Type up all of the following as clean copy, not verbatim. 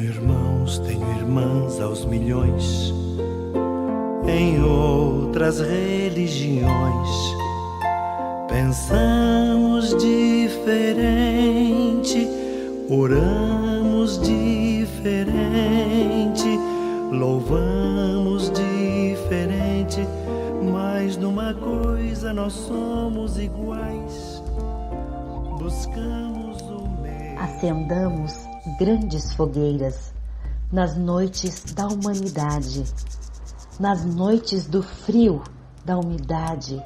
Tenho irmãos, tenho irmãs aos milhões, em outras religiões. Pensamos diferente, oramos diferente, louvamos diferente, mas numa coisa nós somos iguais. Buscamos o mesmo. Acendamos grandes fogueiras nas noites da humanidade, nas noites do frio, da umidade,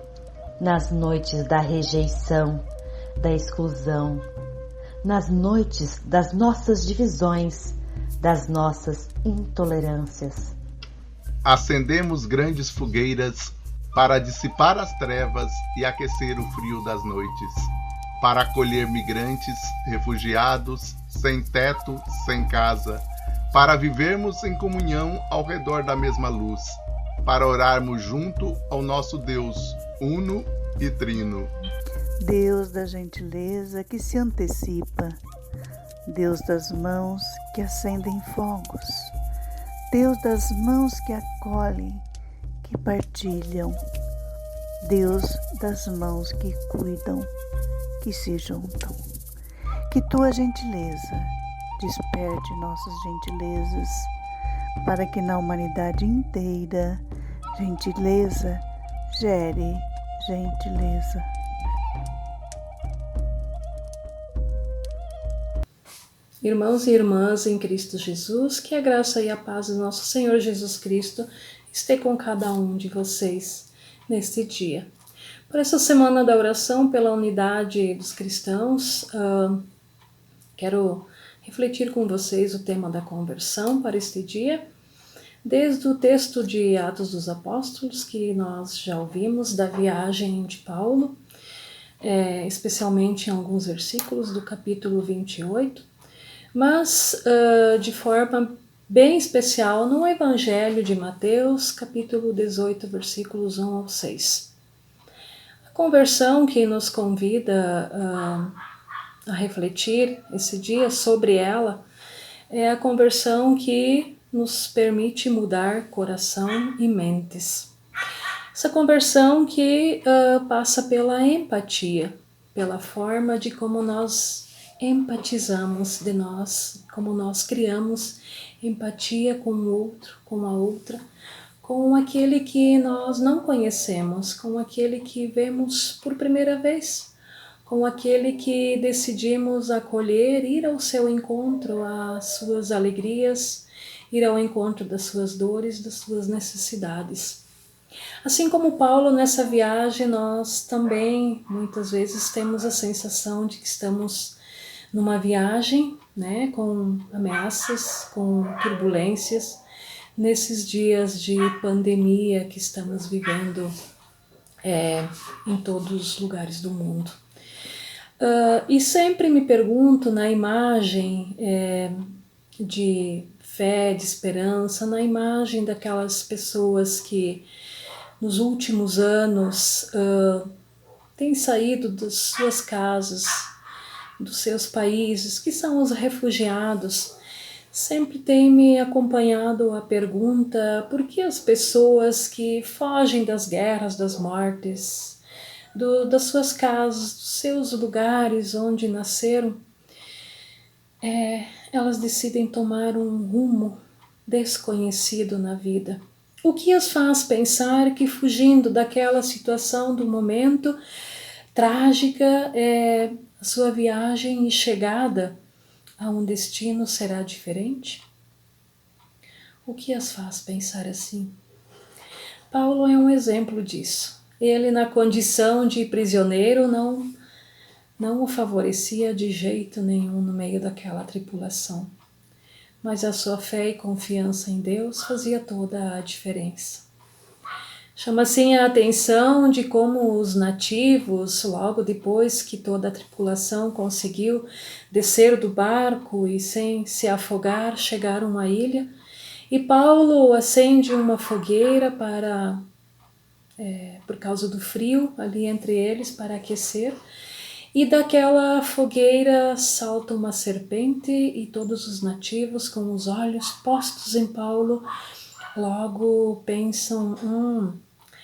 nas noites da rejeição, da exclusão, nas noites das nossas divisões, das nossas intolerâncias. Acendemos grandes fogueiras para dissipar as trevas e aquecer o frio das noites, para acolher migrantes, refugiados, sem teto, sem casa, para vivermos em comunhão ao redor da mesma luz, para orarmos junto ao nosso Deus, uno e trino. Deus da gentileza que se antecipa, Deus das mãos que acendem fogos, Deus das mãos que acolhem, que partilham, Deus das mãos que cuidam, que se juntam. Que tua gentileza desperte nossas gentilezas, para que na humanidade inteira gentileza gere gentileza. Irmãos e irmãs em Cristo Jesus, que a graça e a paz do nosso Senhor Jesus Cristo esteja com cada um de vocês neste dia. Por essa semana da oração pela unidade dos cristãos, quero refletir com vocês o tema da conversão para este dia, desde o texto de Atos dos Apóstolos, que nós já ouvimos, da viagem de Paulo, especialmente em alguns versículos do capítulo 28, mas de forma bem especial no Evangelho de Mateus, capítulo 18, versículos 1 ao 6. A conversão que nos convida a refletir esse dia sobre ela é a conversão que nos permite mudar coração e mentes. Essa conversão que passa pela empatia, pela forma de como nós empatizamos de nós, como nós criamos empatia com o outro, com a outra, com aquele que nós não conhecemos, com aquele que vemos por primeira vez, com aquele que decidimos acolher, ir ao seu encontro, às suas alegrias, ir ao encontro das suas dores, das suas necessidades. Assim como Paulo, nessa viagem, nós também muitas vezes temos a sensação de que estamos numa viagem, né, com ameaças, com turbulências, nesses dias de pandemia que estamos vivendo em todos os lugares do mundo. E sempre me pergunto, na imagem de fé, de esperança, na imagem daquelas pessoas que nos últimos anos têm saído das suas casas, dos seus países, que são os refugiados, sempre tem me acompanhado a pergunta: por que as pessoas que fogem das guerras, das mortes, das suas casas, dos seus lugares onde nasceram, elas decidem tomar um rumo desconhecido na vida? O que as faz pensar que, fugindo daquela situação do momento trágica, a sua viagem e chegada a um destino será diferente? O que as faz pensar assim? Paulo é um exemplo disso. Ele, na condição de prisioneiro, não o favorecia de jeito nenhum no meio daquela tripulação. Mas a sua fé e confiança em Deus fazia toda a diferença. Chama assim a atenção de como os nativos, logo depois que toda a tripulação conseguiu descer do barco e sem se afogar, chegaram à ilha, e Paulo acende uma fogueira por causa do frio ali entre eles, para aquecer, E daquela fogueira salta uma serpente e todos os nativos, com os olhos postos em Paulo, logo pensam,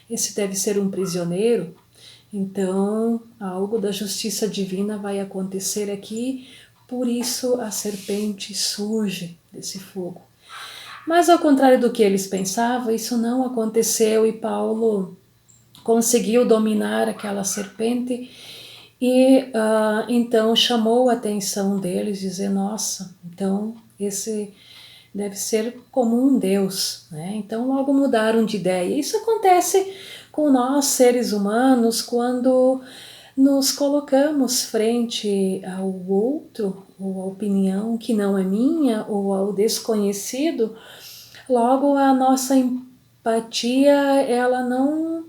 esse deve ser um prisioneiro, então algo da justiça divina vai acontecer aqui, por isso a serpente surge desse fogo. Mas ao contrário do que eles pensavam, isso não aconteceu e Paulo conseguiu dominar aquela serpente e então chamou a atenção deles, dizer, nossa, então esse deve ser como um Deus, né? Então logo mudaram de ideia. Isso acontece com nós, seres humanos, quando nos colocamos frente ao outro, ou à opinião que não é minha, ou ao desconhecido, logo a nossa empatia, ela não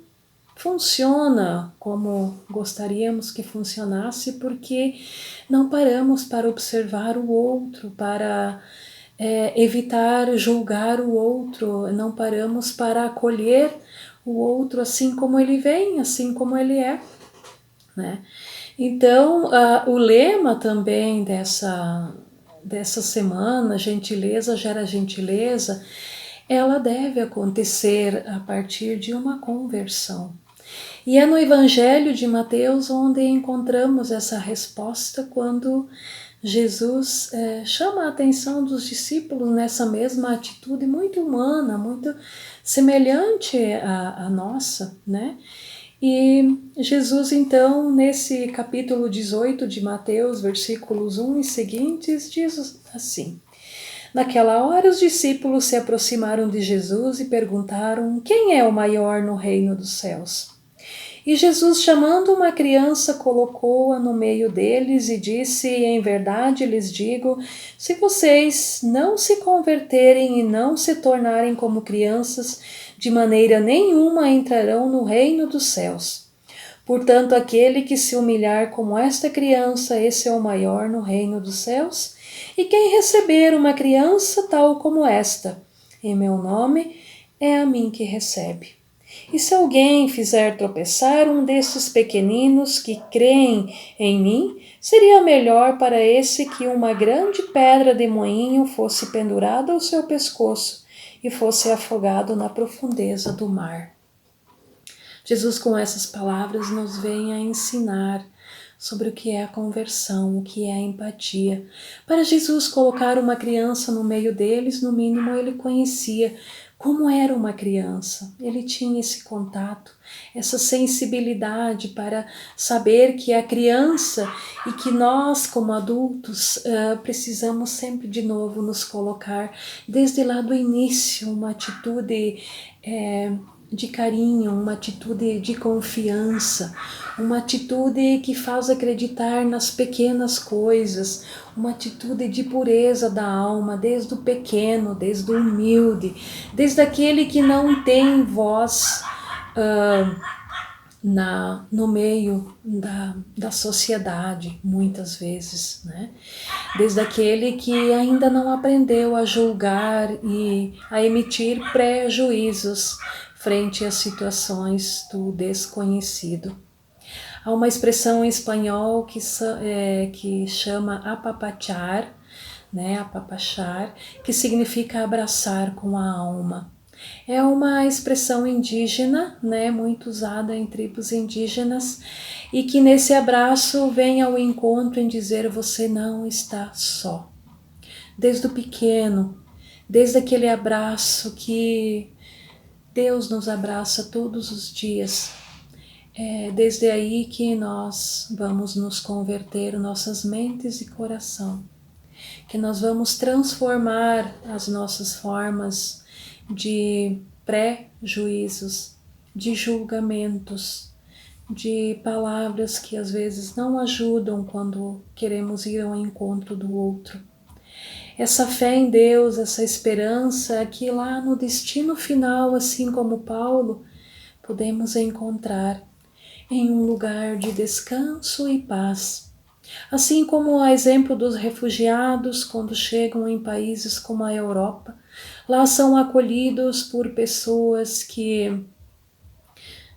funciona como gostaríamos que funcionasse, porque não paramos para observar o outro, para evitar julgar o outro, não paramos para acolher o outro assim como ele vem, assim como ele é, né? Então, o lema também dessa semana, gentileza gera gentileza, ela deve acontecer a partir de uma conversão. E é no Evangelho de Mateus onde encontramos essa resposta quando Jesus chama a atenção dos discípulos nessa mesma atitude muito humana, muito semelhante à nossa, né? E Jesus, então, nesse capítulo 18 de Mateus, versículos 1 e seguintes, diz assim: Naquela hora os discípulos se aproximaram de Jesus e perguntaram: quem é o maior no reino dos céus? E Jesus, chamando uma criança, colocou-a no meio deles e disse: em verdade lhes digo, se vocês não se converterem e não se tornarem como crianças, de maneira nenhuma entrarão no reino dos céus. Portanto, aquele que se humilhar como esta criança, esse é o maior no reino dos céus. E quem receber uma criança tal como esta, em meu nome, é a mim que recebe. E se alguém fizer tropeçar um destes pequeninos que creem em mim, seria melhor para esse que uma grande pedra de moinho fosse pendurada ao seu pescoço e fosse afogado na profundeza do mar. Jesus, com essas palavras, nos vem a ensinar sobre o que é a conversão, o que é a empatia. Para Jesus colocar uma criança no meio deles, no mínimo ele conhecia como era uma criança. Ele tinha esse contato, essa sensibilidade para saber que a criança e que nós, como adultos, precisamos sempre de novo nos colocar, desde lá do início, uma atitude de carinho, uma atitude de confiança, uma atitude que faz acreditar nas pequenas coisas, uma atitude de pureza da alma, desde o pequeno, desde o humilde, desde aquele que não tem voz no meio da sociedade, muitas vezes, né? Desde aquele que ainda não aprendeu a julgar e a emitir pré-juízos frente às situações do desconhecido. Há uma expressão em espanhol que chama apapachar, né, apapachar, que significa abraçar com a alma. É uma expressão indígena, né, muito usada em tribos indígenas, e que nesse abraço vem ao encontro em dizer: você não está só. Desde o pequeno, desde aquele abraço que Deus nos abraça todos os dias, desde aí que nós vamos nos converter nossas mentes e coração, que nós vamos transformar as nossas formas de pré-juízos, de julgamentos, de palavras que às vezes não ajudam quando queremos ir ao encontro do outro. Essa fé em Deus, essa esperança que lá no destino final, assim como Paulo, podemos encontrar em um lugar de descanso e paz. Assim como a exemplo dos refugiados quando chegam em países como a Europa, lá são acolhidos por pessoas que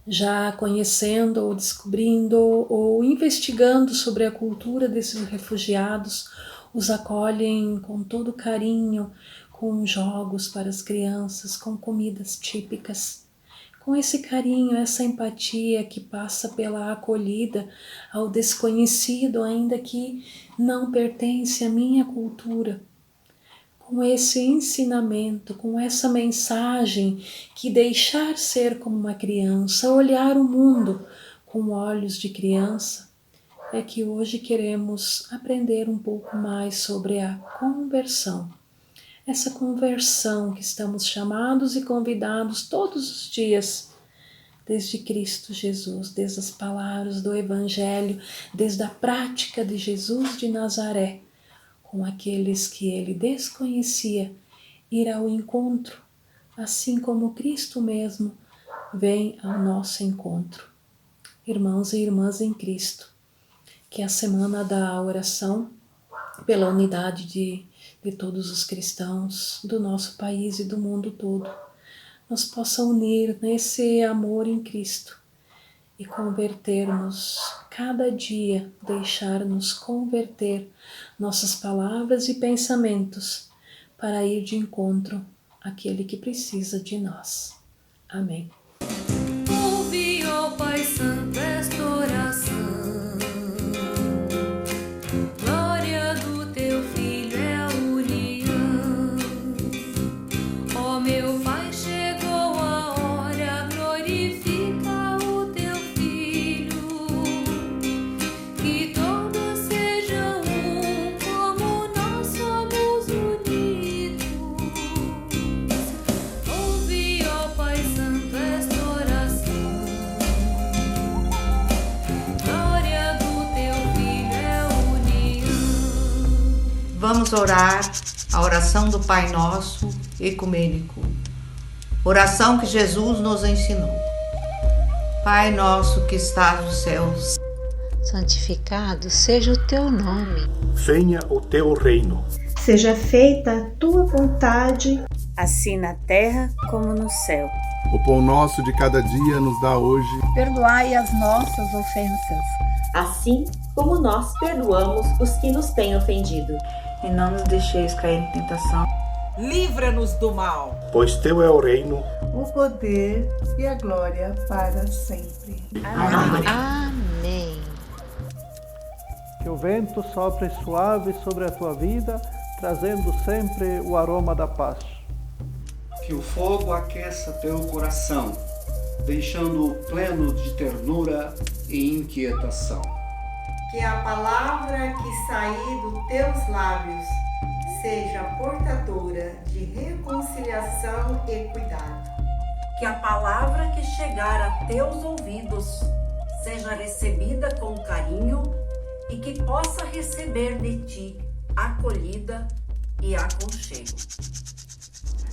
já conhecendo ou descobrindo ou investigando sobre a cultura desses refugiados, os acolhem com todo carinho, com jogos para as crianças, com comidas típicas. Com esse carinho, essa empatia que passa pela acolhida ao desconhecido, ainda que não pertence à minha cultura. Com esse ensinamento, com essa mensagem que deixar ser como uma criança, olhar o mundo com olhos de criança, é que hoje queremos aprender um pouco mais sobre a conversão. Essa conversão que estamos chamados e convidados todos os dias, desde Cristo Jesus, desde as palavras do Evangelho, desde a prática de Jesus de Nazaré, com aqueles que ele desconhecia, ir ao encontro, assim como Cristo mesmo vem ao nosso encontro. Irmãos e irmãs em Cristo, que a semana da oração pela unidade de todos os cristãos do nosso país e do mundo todo, nos possa unir nesse amor em Cristo e converter-nos cada dia, deixar-nos converter nossas palavras e pensamentos para ir de encontro àquele que precisa de nós. Amém. Ouve, ó Pai Santo, esta oração. Glória do teu Filho é a união. Ó meu Pai, chegou a hora, glorifica o teu Filho. Que todos sejam um, como nós somos unidos. Ouve, ó Pai Santo, esta oração. Glória do teu Filho é a união. Vamos orar a oração do Pai Nosso ecumênico. Oração que Jesus nos ensinou. Pai nosso que estás nos céus, Santificado seja o teu nome. Venha o teu reino. Seja feita a tua vontade, assim na terra como no céu. O pão nosso de cada dia nos dá hoje. Perdoai as nossas ofensas, assim como nós perdoamos os que nos têm ofendido. E não nos deixeis cair em tentação. Livra-nos do mal. Pois teu é o reino, o poder e a glória para sempre. Amém. Amém. Que o vento sopre suave sobre a tua vida, trazendo sempre o aroma da paz. Que o fogo aqueça teu coração, deixando-o pleno de ternura e inquietação. Que a palavra que sair dos teus lábios seja portadora de reconciliação e cuidado. Que a palavra que chegar a teus ouvidos seja recebida com carinho e que possa receber de ti acolhida e aconchego.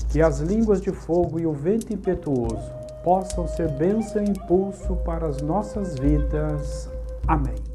Que as línguas de fogo e o vento impetuoso possam ser bênção e impulso para as nossas vidas. Amém.